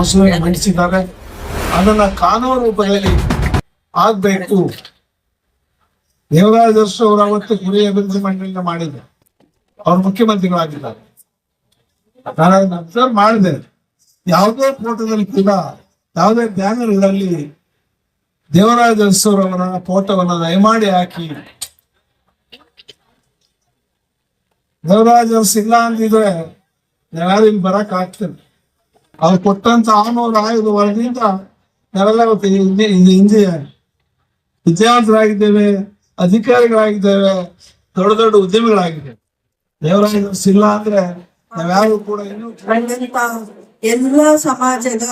ಮಸೂದೆ ಮಂಡಿಸಿದ್ದಾರೆ. ಅದನ್ನ ಕಾನೂನು ರೂಪದಲ್ಲಿ ಆಗ್ಬೇಕು. ದೇವರಾಜ ಅರಸು ಅವರು ಅವತ್ತು ಕುರಿ ಅಭಿವೃದ್ಧಿ ಮಂಡಳಿನ ಮಾಡಿದ್ರು, ಅವ್ರು ಮುಖ್ಯಮಂತ್ರಿಗಳಾಗಿದ್ದಾರೆ. ನಾನು ಅದನ್ನ ಅಬ್ಸರ್ವ್ ಮಾಡಿದೆ. ಯಾವುದೇ ಫೋಟೋದಲ್ಲಿ ಕೂಡ, ಯಾವುದೇ ಬ್ಯಾನರ್ಗಳಲ್ಲಿ ದೇವರಾಜ ಅರಸುರವರ ಫೋಟೋವನ್ನು ದಯಮಾಡಿ ಹಾಕಿ. ದೇವರಾಜ ಅರಸು ಇಲ್ಲ ಅಂದಿದ್ರೆ ನಾವ್ಯಾರು ಇಲ್ಲಿ ಬರಕ್ ಆಗ್ತದೆ. ಅವ್ರು ಕೊಟ್ಟಂತ 600 ವರದಿಯಿಂದ ನಾವೆಲ್ಲ ಹಿಂದೆ ವಿದ್ಯಾವಂತರಾಗಿದ್ದೇವೆ, ಅಧಿಕಾರಿಗಳಾಗಿದ್ದೇವೆ, ದೊಡ್ಡ ದೊಡ್ಡ ಉದ್ಯಮಿಗಳಾಗಿದ್ದೇವೆ. ದೇವರಾಜ ಅರಸು ಇಲ್ಲ ಅಂದ್ರೆ ನಾವ್ಯಾರು ಕೂಡ ಇನ್ನೂ ಎಲ್ಲ ಸಮಾಜದ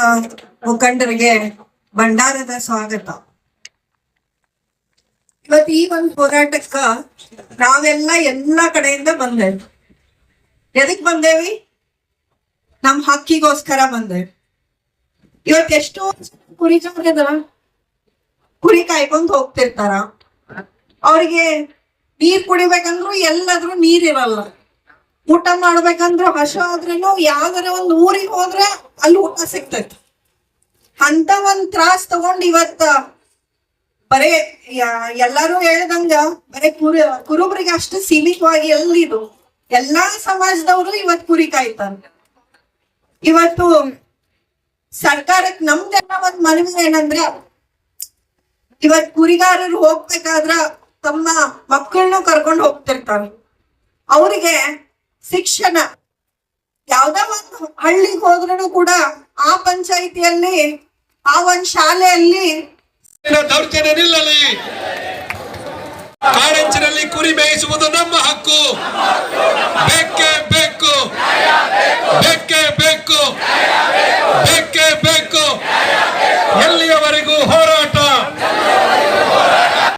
ಮುಖಂಡರಿಗೆ ಭಂಡಾರದ ಸ್ವಾಗತ. ಇವತ್ತು ಈ ಒಂದು ಹೋರಾಟಕ್ಕ ನಾವೆಲ್ಲ ಎಲ್ಲಾ ಕಡೆಯಿಂದ ಬಂದೇವಿ. ಎದಕ್ ಬಂದೇವಿ? ನಮ್ ಹಕ್ಕಿಗೋಸ್ಕರ ಬಂದೇವಿ. ಇವತ್ತು ಎಷ್ಟೋ ಕುರಿ ಜೋಗದ ಕುರಿ ಕಾಯ್ಕೊಂಡ್ ಹೋಗ್ತಿರ್ತಾರ. ಅವ್ರಿಗೆ ನೀರ್ ಕುಡಿಬೇಕಂದ್ರು ಎಲ್ಲಾದ್ರೂ ನೀರಿರಲ್ಲ. ಊಟ ಮಾಡ್ಬೇಕಂದ್ರ ಹಸು ಆದ್ರೂ ಯಾವ್ದಾರ ಒಂದ್ ಊರಿಗೆ ಹೋದ್ರೆ ಅಲ್ಲಿ ಊಟ ಸಿಗ್ತೈತಿ. ಅಂತ ಒಂದ್ ತ್ರಾಸ್ ತಗೊಂಡ್ ಇವತ್ತ ಬರೇ ಎಲ್ಲಾರು ಹೇಳ್ದಂಗ ಬರೇ ಕುರುಬರಿಗೆ ಅಷ್ಟು ಸೀಮಿತವಾಗಿ ಎಲ್ಲಿದು ಎಲ್ಲಾ ಸಮಾಜದವರು ಇವತ್ ಕುರಿ ಕಾಯ್ತಾರ. ಇವತ್ತು ಸರ್ಕಾರಕ್ಕೆ ನಮ್ದೆಲ್ಲ ಒಂದ್ ಮನವಿ ಏನಂದ್ರೆ, ಇವತ್ ಕುರಿಗಾರರು ಹೋಗ್ಬೇಕಾದ್ರ ತಮ್ಮ ಮಕ್ಕಳನ್ನು ಕರ್ಕೊಂಡು ಹೋಗ್ತಿರ್ತಾರ. ಅವ್ರಿಗೆ ಶಿಕ್ಷಣ ಯಾವ್ದೋ ಒಂದು ಹಳ್ಳಿಗೆ ಹೋದ್ರೂ ಕೂಡ ಆ ಪಂಚಾಯಿತಿಯಲ್ಲಿ ಆ ಒಂದ್ ಶಾಲೆಯಲ್ಲಿ ದೌರ್ಜನ್ಯ ನಿಲ್ಲಲಿ. ಕಾಡಂಚಿನಲ್ಲಿ ಕುರಿ ಮೇಯಿಸುವುದು ನಮ್ಮ ಹಕ್ಕು.